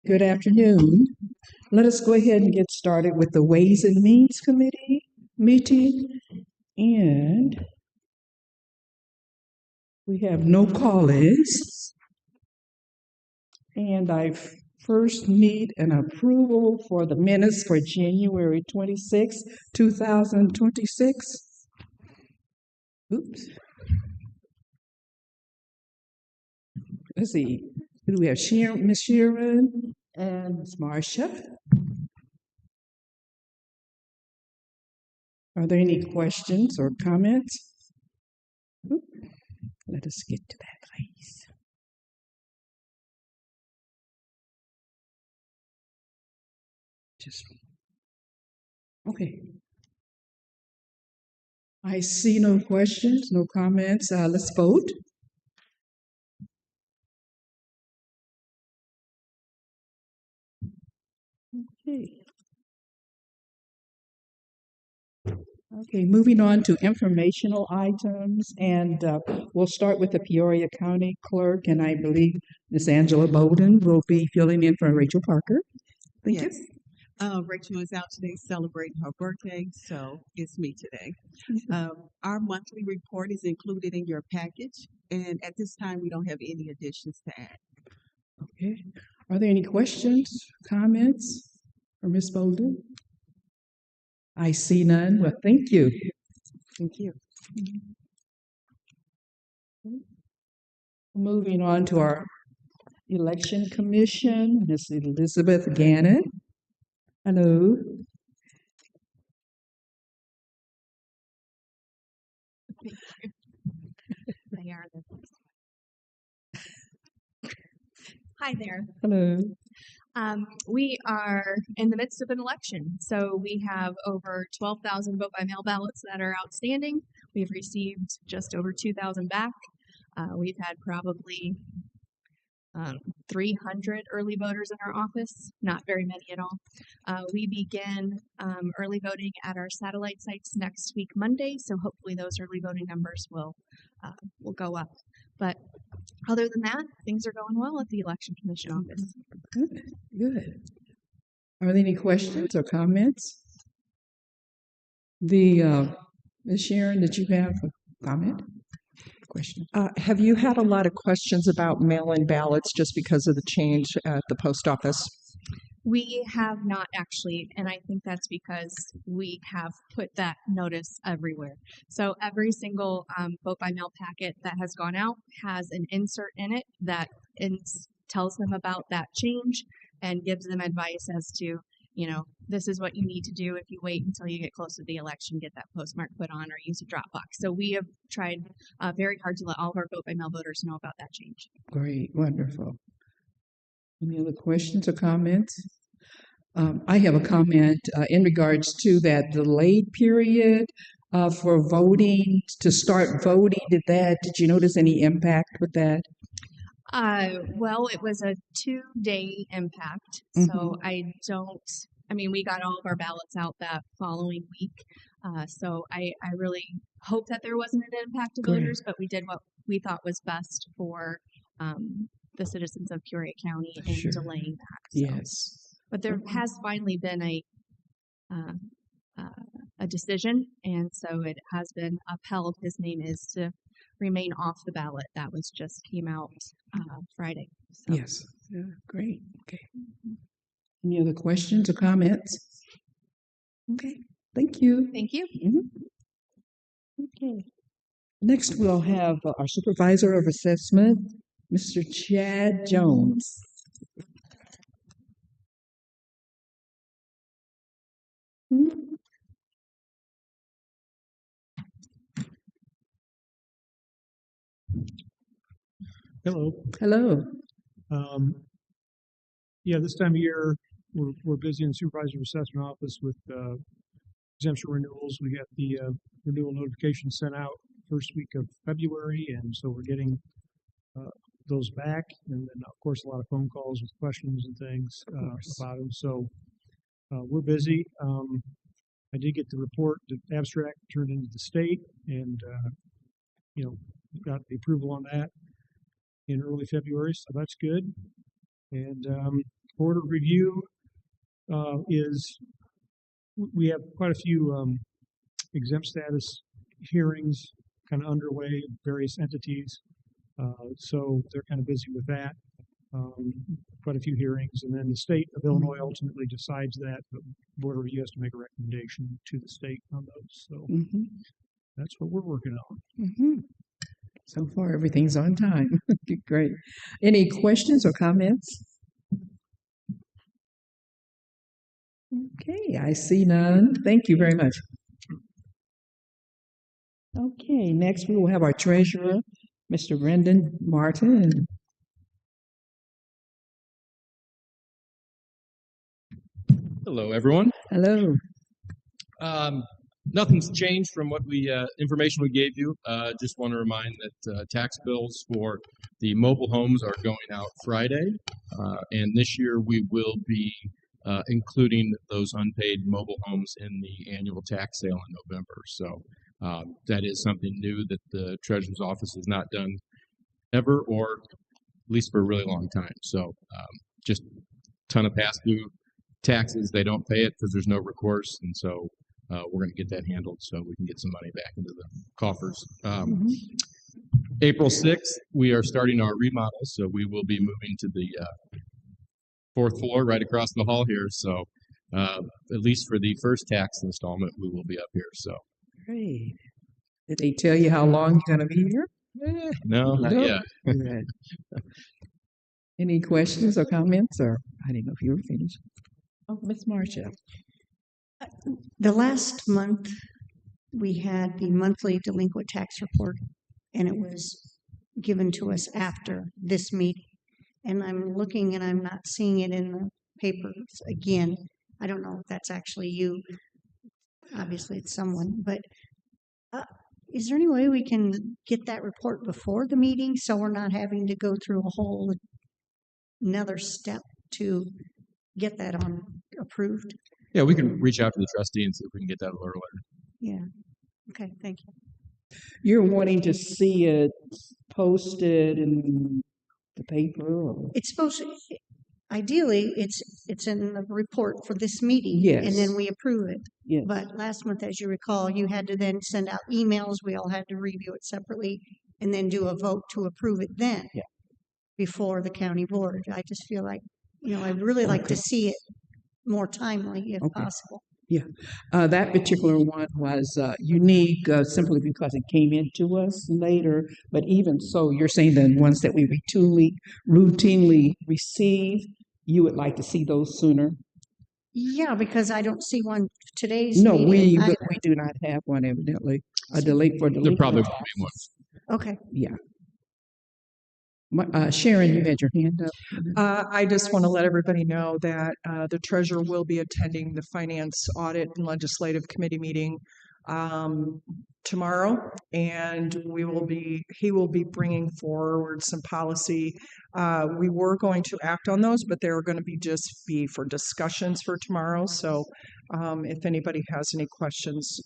Good afternoon. Let us go ahead and get started with the Ways and Means Committee meeting. And we have no call-ins. And I first need an approval for the minutes for January 26, 2026. Oops. Let's see. Do we have Miss Sharon and Miss Marcia? Are there any questions or comments? Oop. Let us get to that, please. Okay. I see no questions, no comments. Let's vote. Okay. Okay, moving on to informational items, and we'll start with the Peoria County Clerk, and I believe Miss Angela Bowden will be filling in for Rachel Parker. Thank Yes. Rachel is out today celebrating her birthday, so it's me today. Our monthly report is included in your package, and at this time, we don't have any additions to add. Okay. Are there any questions, comments for Miss Bowden? I see none. Well, thank you. Thank you. Moving on to our Election Commission, Miss Elizabeth Gannon. Hello. They are the Hi there. Hello. We are in the midst of an election, so we have over 12,000 vote by mail ballots that are outstanding. We've received just over 2,000 back. We've had probably 300 early voters in our office, not very many at all. We begin early voting at our satellite sites next week, Monday, so hopefully those early voting numbers will go up. But other than that, things are going well at the Election Commission office. Good, good. Are there any questions or comments? Ms. Sharon, did you have a comment? Question. Have you had a lot of questions about mail-in ballots just because of the change at the post office? We have not actually, and I think that's because we have put that notice everywhere. So every single vote by mail packet that has gone out has an insert in it that tells them about that change and gives them advice as to, this is what you need to do if you wait until you get close to the election, get that postmark put on or use a drop box. So we have tried very hard to let all of our vote by mail voters know about that change. Great, wonderful. Any other questions or comments? I have a comment in regards to that delayed period for voting, to start voting. Did you notice any impact with that? Well, it was a 2-day impact. So we got all of our ballots out that following week. So I really hope that there wasn't an impact to voters, but we did what we thought was best for the citizens of Peoria County in delaying that. So. Yes. But there has finally been a decision, and so it has been upheld. His name is to remain off the ballot. That was just came out Friday. So. Yes. Yeah, great. Okay. Any other questions or comments? Okay. Thank you. Thank you. Mm-hmm. Okay. Next, we'll have our Supervisor of Assessment, Mr. Chad Jones. Hello. Hello. This time of year, we're busy in the Supervisor of Assessment office with exemption renewals. We got the renewal notification sent out first week of February, and so we're getting those back. And then, of course, a lot of phone calls with questions and things about them. So we're busy. I did get the report, the abstract turned into the state, and got the approval on that in early February, so that's good. And Board of Review we have quite a few exempt status hearings kind of underway, various entities. So they're kind of busy with that. Quite a few hearings, and then the state of Illinois ultimately decides that, but Board of Review has to make a recommendation to the state on those. So Mm-hmm. that's what we're working on. Mm-hmm. So far, everything's on time. Great. Any questions or comments? Okay, I see none. Thank you very much. Okay, next we will have our treasurer, Mr. Brendan Martin. Hello, everyone. Hello. Nothing's changed from what information we gave you. Just want to remind that tax bills for the mobile homes are going out Friday, and this year we will be including those unpaid mobile homes in the annual tax sale in November. So that is something new that the Treasurer's Office has not done ever, or at least for a really long time. So just a ton of past due taxes. They don't pay it because there's no recourse, and so we're going to get that handled so we can get some money back into the coffers. April 6th, we are starting our remodel, so we will be moving to the fourth floor right across the hall here. So at least for the first tax installment, we will be up here. So Great. Did they tell you how long you're going to be here? no, not No? yet. Good. Any questions or comments? Or I didn't know if you were finished. Oh, Miss Marcia. The last month, we had the monthly delinquent tax report, and it was given to us after this meeting. And I'm looking and I'm not seeing it in the papers again. I don't know if that's actually you. Obviously, it's someone, but is there any way we can get that report before the meeting so we're not having to go through a whole another step to get that on approved? Yeah, we can reach out to the trustee and see if we can get that a little earlier. Yeah. Okay, thank you. You're wanting to see it posted in the paper? Or? It's supposed to, ideally, it's in the report for this meeting. Yes. And then we approve it. Yes. But last month, as you recall, you had to then send out emails. We all had to review it separately and then do a vote to approve it then. Yeah. Before the county board. I just feel like, I'd really like to see it more timely if possible. Yeah, that particular one was unique simply because it came into us later. But even so, you're saying the ones that we routinely receive, you would like to see those sooner? Yeah, because I don't see one today's No, meeting we either. do not have one evidently. A delay for There delinquent probably won't be taxes. one. Okay. Yeah. Sharon, you had your hand up. I just want to let everybody know that the treasurer will be attending the Finance Audit and Legislative Committee meeting tomorrow, and he will be bringing forward some policy. We were going to act on those, but they're going to be for discussions for tomorrow. So if anybody has any questions,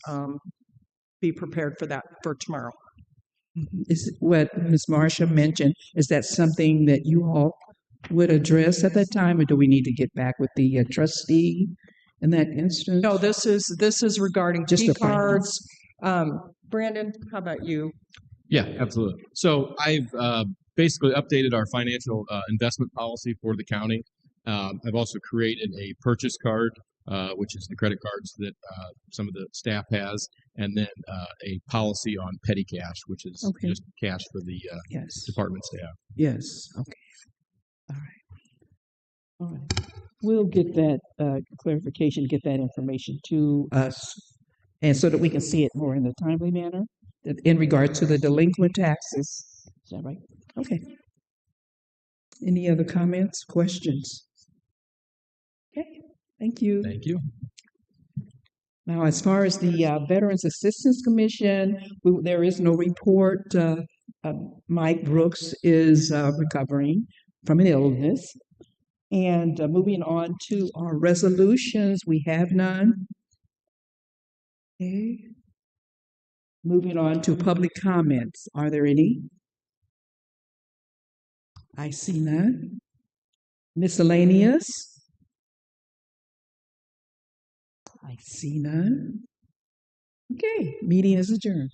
be prepared for that for tomorrow. Is what Ms. Marcia mentioned, is that something that you all would address at that time, or do we need to get back with the trustee in that instance? No, this is regarding Just G the finance. cards. Brandon, how about you? Yeah, absolutely. So I've basically updated our financial investment policy for the county. I've also created a purchase card, which is the credit cards that some of the staff has, and then a policy on petty cash, which is just cash for the Yes. department staff. Yes. Okay. All right. All right. We'll get that clarification, get that information to us, and so that we can see it more in a timely manner in regard to the delinquent taxes. Is that right? Okay. Any other comments, questions? Okay. Thank you. Thank you. Now, as far as the Veterans Assistance Commission, there is no report. Mike Brooks is recovering from an illness. And moving on to our resolutions, we have none. Okay. Moving on to public comments. Are there any? I see none. Miscellaneous? I see none. Okay, meeting is adjourned.